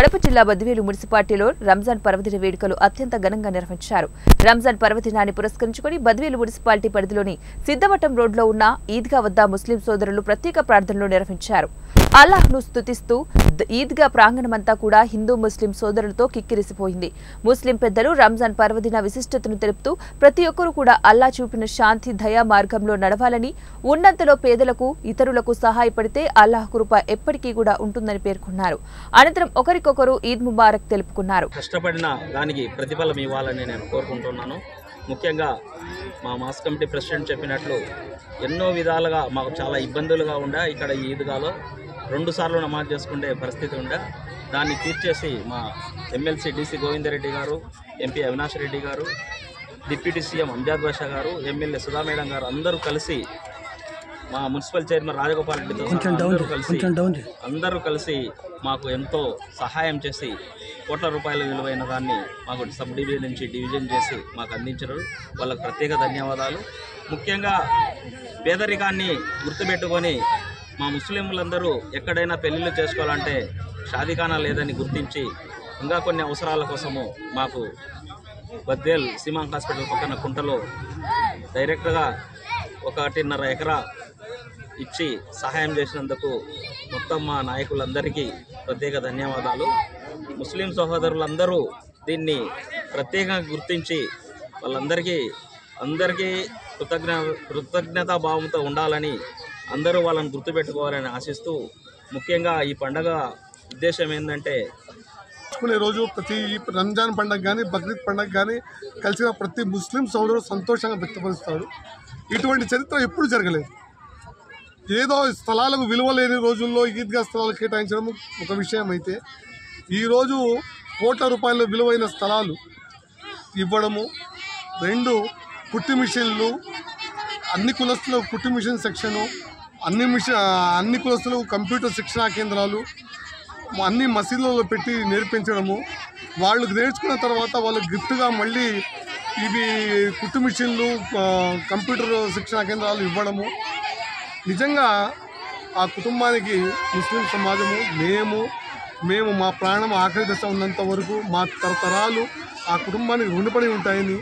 కడప జిల్లా బద్వేలు మున్సిపాలిటీలో రంజాన్ పర్వదిన వేడుకలు అత్యంత ఘనంగా నిర్వహించారు. రంజాన్ పర్వదినాన్ని పురస్కరించుకుని బద్వేలు మున్సిపాలిటీ పరిధిలోని సిద్ధవటం రోడ్లో ఉన్న ఈద్గా వద్ద ముస్లిం సోదరులు ప్రత్యేక ప్రార్థనలు నిర్వహించారు. అల్లాహ్ను స్తుతిస్తూ ఈద్గా ప్రాంగణమంతా కూడా హిందూ ముస్లిం సోదరులతో కిక్కిరిసిపోయింది. ముస్లిం పెద్దలు రంజాన్ పర్వదిన విశిష్టతను తెలుపుతూ ప్రతి ఒక్కరూ కూడా అల్లా చూపిన శాంతి దయా మార్గంలో నడవాలని, ఉన్నంతలో పేదలకు ఇతరులకు సహాయపడితే అల్లాహ్ కృప ఎప్పటికీ కూడా ఉంటుందని పేర్కొన్నారు. అనంతరం ఒకరికొకరు ఈద్ ముబారక్ తెలుపుకున్నారు. కష్టపడిన దానికి ప్రతిఫలం ఇవ్వాలని నేను కోరుకుంటున్నాను. ముఖ్యంగా మా మాస్ కమిటీ ప్రెసిడెంట్ చెప్పినట్లు ఎన్నో విధాలుగా మాకు చాలా ఇబ్బందులుగా ఉండే ఇక్కడ ఈ ఈద్గాలో 2 సార్లు నమాజ్ చేసుకునే పరిస్థితి ఉండే. దాన్ని తీర్చేసి మా ఎమ్మెల్సీ డీసీ గోవిందరెడ్డి గారు, ఎంపీ అవినాష్ రెడ్డి గారు, డిప్యూటీ సీఎం అంజాద్ బాషా గారు, ఎమ్మెల్యే సుధా మేడం గారు అందరూ కలిసి, మా మున్సిపల్ చైర్మన్ రాజగోపాల్ రెడ్డితో అందరూ కలిసి మాకు ఎంతో సహాయం చేసి కోట్ల రూపాయల విలువైన దాన్ని మాకు సబ్ డివిజన్ నుంచి డివిజన్ చేసి మాకు అందించారు. వాళ్ళకు ప్రత్యేక ధన్యవాదాలు. ముఖ్యంగా పేదరికాన్ని గుర్తుపెట్టుకొని మా ముస్లింలందరూ ఎక్కడైనా పెళ్ళిళ్ళు చేసుకోవాలంటే షాదీఖానా లేదని గుర్తించి ఇంకా కొన్ని అవసరాల కోసము మాకు బద్వేల్ సీమాంక్ హాస్పిటల్ పక్కన కుంటలో డైరెక్ట్గా 1.5 ఎకరా ఇచ్చి సహాయం చేసినందుకు మొత్తం మా నాయకులందరికీ ప్రత్యేక ధన్యవాదాలు. ముస్లిం సహోదరులందరూ దీన్ని ప్రత్యేకంగా గుర్తించి వాళ్ళందరికీ కృతజ్ఞతా భావంతో ఉండాలని, అందరూ వాళ్ళని గుర్తుపెట్టుకోవాలని ఆశిస్తూ, ముఖ్యంగా ఈ పండగ ఉద్దేశం ఏంటంటే రోజు ప్రతి రంజాన్ పండుగ కానీ బక్రీద్ పండుగ కానీ కలిసిన ప్రతి ముస్లిం సోదరుడు సంతోషంగా వ్యక్తపరుస్తాడు. ఇటువంటి చరిత్ర ఎప్పుడు జరగలేదు. ఏదో స్థలాలకు విలువ లేని రోజుల్లో ఈద్గా స్థలాలు కేటాయించడం ఒక విషయం అయితే, ఈరోజు కోట్ల రూపాయల విలువైన స్థలాలు ఇవ్వడము, 2 కుట్టు మిషన్లు, అన్ని కులస్తులకు కుట్టు మిషన్ సెక్షను, అన్ని కులస్తులకు కంప్యూటర్ శిక్షణా కేంద్రాలు అన్ని మసీదులలో పెట్టి నేర్పించడము, వాళ్ళు నేర్చుకున్న తర్వాత వాళ్ళు గిఫ్ట్గా మళ్ళీ ఇవి కుట్టు మిషన్లు, కంప్యూటర్ శిక్షణా కేంద్రాలు ఇవ్వడము, నిజంగా ఆ కుటుంబానికి ముస్లిం సమాజము మేము మా ప్రాణం ఆఖరి దశ ఉన్నంత వరకు మా తరతరాలు ఆ కుటుంబానికి రుణపడి ఉంటాయని